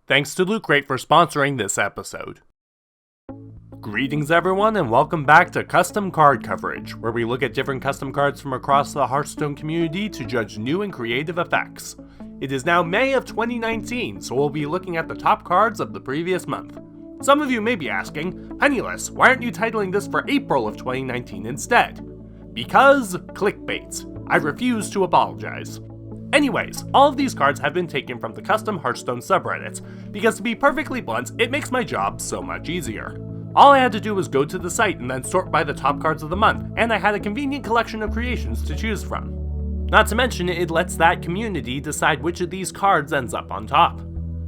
Thanks to Loot Crate for sponsoring this episode. Greetings everyone and welcome back to Custom Card Coverage, where we look at different custom cards from across the Hearthstone community to judge new and creative effects. It is now May of 2019, so we'll be looking at the top cards of the previous month. Some of you may be asking, Penniless, why aren't you titling this for April of 2019 instead? Because clickbait. I refuse to apologize. Anyways, all of these cards have been taken from the custom Hearthstone subreddit, because to be perfectly blunt, it makes my job so much easier. All I had to do was go to the site and then sort by the top cards of the month, and I had a convenient collection of creations to choose from. Not to mention, it lets that community decide which of these cards ends up on top.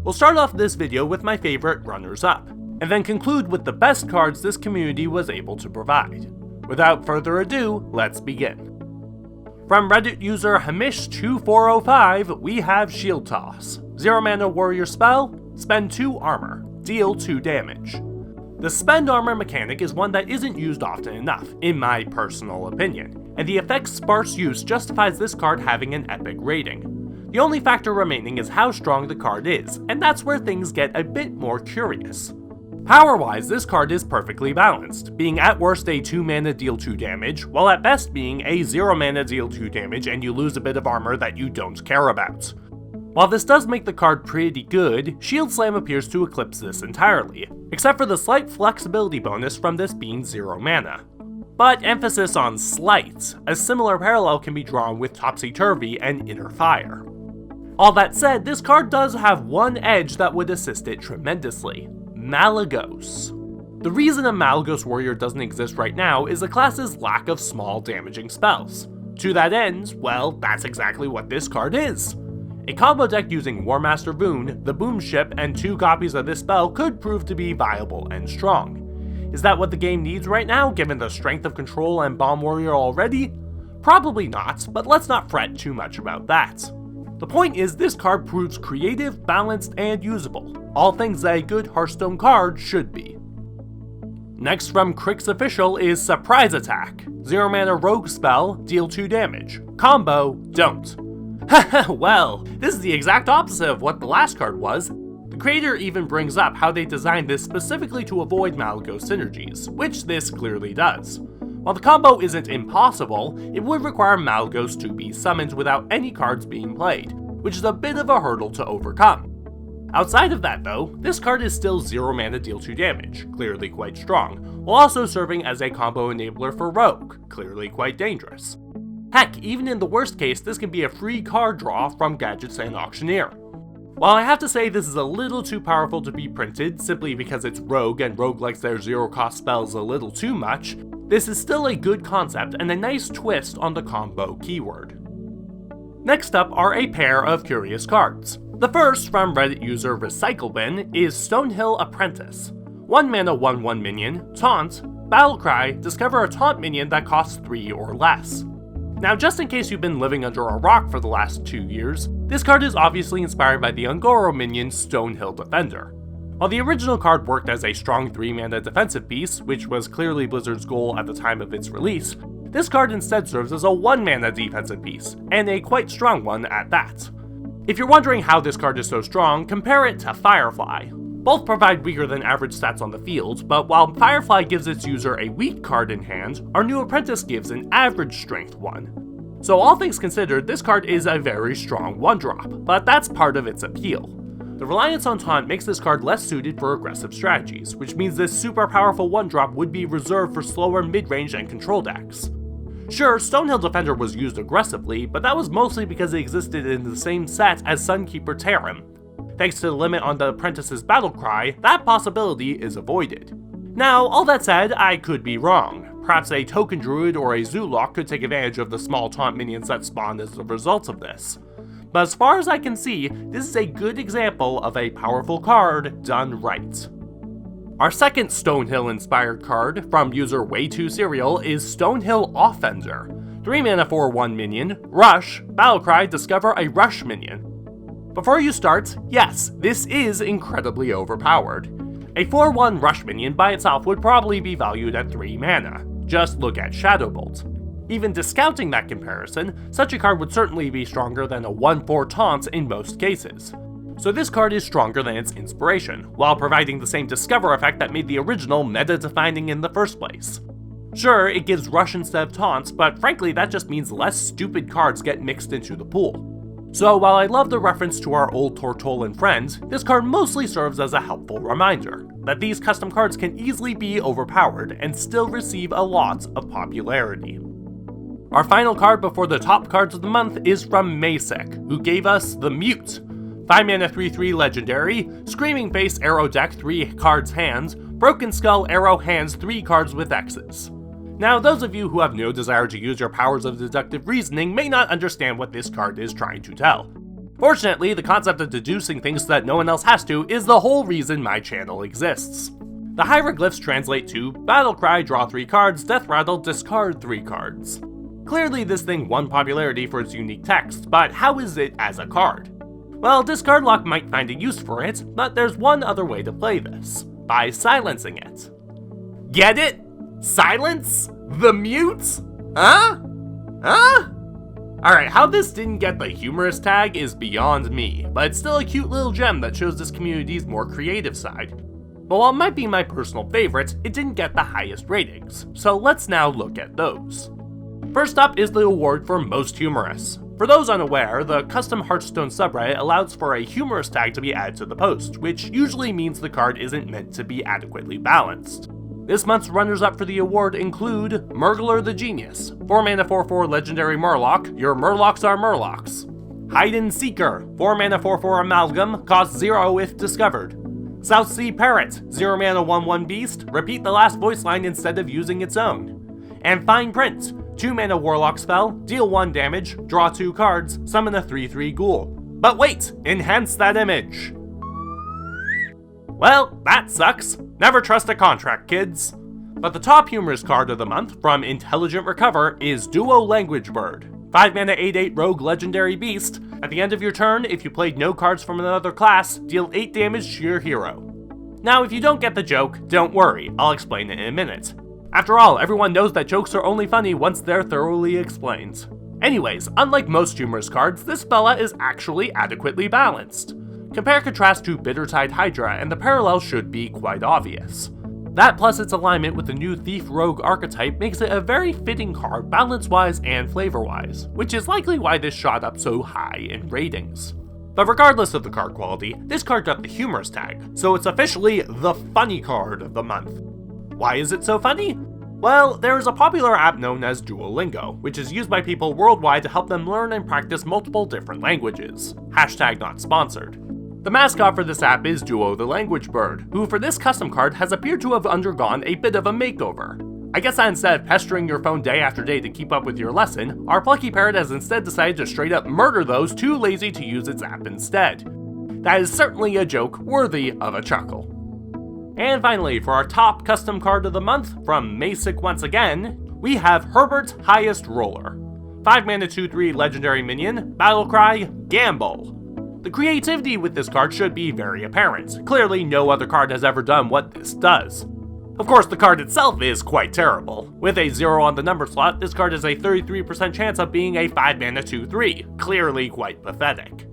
We'll start off this video with my favorite runners-up, and then conclude with the best cards this community was able to provide. Without further ado, let's begin. From Reddit user Hamish2405, we have Shield Toss. 0 mana warrior spell, spend 2 armor, deal 2 damage. The spend armor mechanic is one that isn't used often enough, in my personal opinion, and the effect's sparse use justifies this card having an epic rating. The only factor remaining is how strong the card is, and that's where things get a bit more curious. Power-wise, this card is perfectly balanced, being at worst a 2 mana deal 2 damage, while at best being a 0 mana deal 2 damage and you lose a bit of armor that you don't care about. While this does make the card pretty good, Shield Slam appears to eclipse this entirely, except for the slight flexibility bonus from this being 0 mana. But emphasis on slight, a similar parallel can be drawn with Topsy-Turvy and Inner Fire. All that said, this card does have one edge that would assist it tremendously. Malygos. The reason a Malygos warrior doesn't exist right now is the class's lack of small damaging spells. To that end, well, that's exactly what this card is. A combo deck using War Master Boon, the Boom Ship, and 2 copies of this spell could prove to be viable and strong. Is that what the game needs right now, given the strength of Control and Bomb Warrior already? Probably not, but let's not fret too much about that. The point is, this card proves creative, balanced, and usable, all things that a good Hearthstone card should be. Next from Crick's Official is Surprise Attack. 0 mana rogue spell, deal 2 damage. Combo, don't. Haha, well, this is the exact opposite of what the last card was. The creator even brings up how they designed this specifically to avoid Malygos synergies, which this clearly does. While the combo isn't impossible, it would require Malygos to be summoned without any cards being played, which is a bit of a hurdle to overcome. Outside of that though, this card is still 0 mana deal 2 damage, clearly quite strong, while also serving as a combo enabler for Rogue, clearly quite dangerous. Heck, even in the worst case, this can be a free card draw from Gadgets and Auctioneer. While I have to say this is a little too powerful to be printed, simply because it's Rogue and Rogue likes their 0-cost spells a little too much, this is still a good concept and a nice twist on the combo keyword. Next up are a pair of curious cards. The first, from Reddit user RecycleBin, is Stonehill Apprentice. 1 mana 1/1 minion, taunt, battlecry, discover a taunt minion that costs 3 or less. Now, just in case you've been living under a rock for the last 2 years, this card is obviously inspired by the Ungoro minion Stonehill Offender. While the original card worked as a strong 3 mana defensive piece, which was clearly Blizzard's goal at the time of its release, this card instead serves as a 1 mana defensive piece, and a quite strong one at that. If you're wondering how this card is so strong, compare it to Firefly. Both provide weaker than average stats on the field, but while Firefly gives its user a weak card in hand, our new Apprentice gives an average strength one. So all things considered, this card is a very strong 1-drop, but that's part of its appeal. The reliance on taunt makes this card less suited for aggressive strategies, which means this super powerful 1-drop would be reserved for slower mid-range and control decks. Sure, Stonehill Defender was used aggressively, but that was mostly because it existed in the same set as Sunkeeper Terran. Thanks to the limit on the Apprentice's battlecry, that possibility is avoided. Now, all that said, I could be wrong. Perhaps a Token Druid or a Zoolock could take advantage of the small taunt minions that spawn as a result of this. But as far as I can see, this is a good example of a powerful card done right. Our second Stonehill-inspired card, from user Way2Serial, is Stonehill Offender. 3 mana for 1 minion, Rush, battlecry, discover a Rush minion. Before you start, yes, this is incredibly overpowered. A 4/1 Rush minion by itself would probably be valued at 3 mana. Just look at Shadowbolt. Even discounting that comparison, such a card would certainly be stronger than a 1/4 taunt in most cases. So this card is stronger than its inspiration, while providing the same discover effect that made the original meta-defining in the first place. Sure, it gives rush instead of taunts, but frankly that just means less stupid cards get mixed into the pool. So while I love the reference to our old Tortolan friend, this card mostly serves as a helpful reminder that these custom cards can easily be overpowered and still receive a lot of popularity. Our final card before the top cards of the month is from Masek, who gave us the Mute. 5 mana 3/3 legendary, Screaming Face arrow deck 3 cards hands, Broken Skull arrow hands 3 cards with X's. Now those of you who have no desire to use your powers of deductive reasoning may not understand what this card is trying to tell. Fortunately, the concept of deducing things so that no one else has to is the whole reason my channel exists. The hieroglyphs translate to Battle Cry, draw 3 cards, Death Rattle, discard 3 cards. Clearly this thing won popularity for its unique text, but how is it as a card? Well, Discard Lock might find a use for it, but there's one other way to play this, by silencing it. Get it? Silence? The Mute? Huh? Alright, how this didn't get the Humorous tag is beyond me, but it's still a cute little gem that shows this community's more creative side. But while it might be my personal favorite, it didn't get the highest ratings, so let's now look at those. First up is the award for Most Humorous. For those unaware, the custom Hearthstone subreddit allows for a Humorous tag to be added to the post, which usually means the card isn't meant to be adequately balanced. This month's runners-up for the award include Murgler the Genius, 4 mana 4/4 legendary Murloc, your Murlocs are Murlocs. Hide and Seeker, 4 mana 4/4 amalgam, costs 0 if discovered. South Sea Parrot, 0 mana 1/1 beast, repeat the last voice line instead of using its own. And Fine Print, 2 mana Warlock spell, deal 1 damage, draw 2 cards, summon a 3/3 ghoul. But wait, enhance that image. Well, that sucks. Never trust a contract, kids. But the top humorous card of the month from Intelligent Recover is Duo Language Bird. 5 mana 8/8 rogue legendary beast. At the end of your turn, if you played no cards from another class, deal 8 damage to your hero. Now if you don't get the joke, don't worry, I'll explain it in a minute. After all, everyone knows that jokes are only funny once they're thoroughly explained. Anyways, unlike most humorous cards, this fella is actually adequately balanced. Compare contrast to Bittertide Hydra, and the parallel should be quite obvious. That plus its alignment with the new Thief Rogue archetype makes it a very fitting card balance-wise and flavor-wise, which is likely why this shot up so high in ratings. But regardless of the card quality, this card got the Humorous tag, so it's officially the funny card of the month. Why is it so funny? Well, there is a popular app known as Duolingo, which is used by people worldwide to help them learn and practice multiple different languages. Hashtag not sponsored. The mascot for this app is Duo the Language Bird, who for this custom card has appeared to have undergone a bit of a makeover. I guess that instead of pestering your phone day after day to keep up with your lesson, our plucky parrot has instead decided to straight up murder those too lazy to use its app instead. That is certainly a joke worthy of a chuckle. And finally, for our top custom card of the month, from Masek once again, we have Herbert Highest Roller. 5 mana 2/3 legendary minion, Battlecry, Gamble. The creativity with this card should be very apparent. Clearly, no other card has ever done what this does. Of course, the card itself is quite terrible. With a 0 on the number slot, this card has a 33% chance of being a 5 mana 2/3, clearly quite pathetic.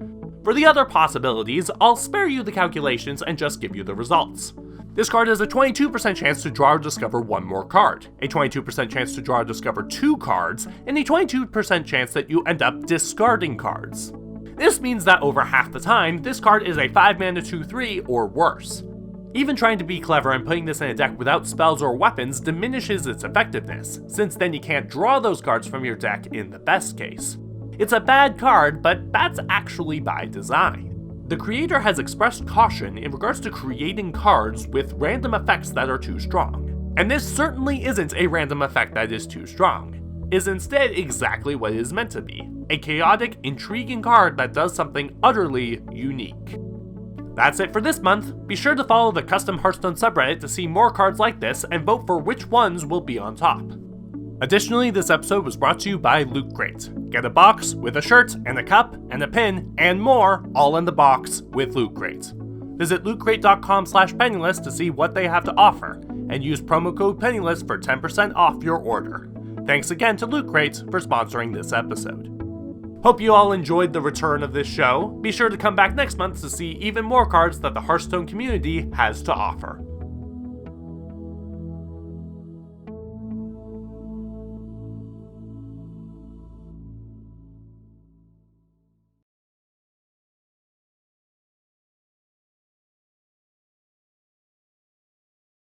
For the other possibilities, I'll spare you the calculations and just give you the results. This card has a 22% chance to draw or discover 1 more card, a 22% chance to draw or discover 2 cards, and a 22% chance that you end up discarding cards. This means that over half the time, this card is a 5 mana 2/3 or worse. Even trying to be clever and putting this in a deck without spells or weapons diminishes its effectiveness, since then you can't draw those cards from your deck in the best case. It's a bad card, but that's actually by design. The creator has expressed caution in regards to creating cards with random effects that are too strong. And this certainly isn't a random effect that is too strong. It is instead exactly what it is meant to be, a chaotic, intriguing card that does something utterly unique. That's it for this month. Be sure to follow the Custom Hearthstone subreddit to see more cards like this and vote for which ones will be on top. Additionally, this episode was brought to you by Loot Crate. Get a box with a shirt and a cup and a pin and more, all in the box with Loot Crate. Visit lootcrate.com/penniless to see what they have to offer, and use promo code Penniless for 10% off your order. Thanks again to Loot Crate for sponsoring this episode. Hope you all enjoyed the return of this show. Be sure to come back next month to see even more cards that the Hearthstone community has to offer.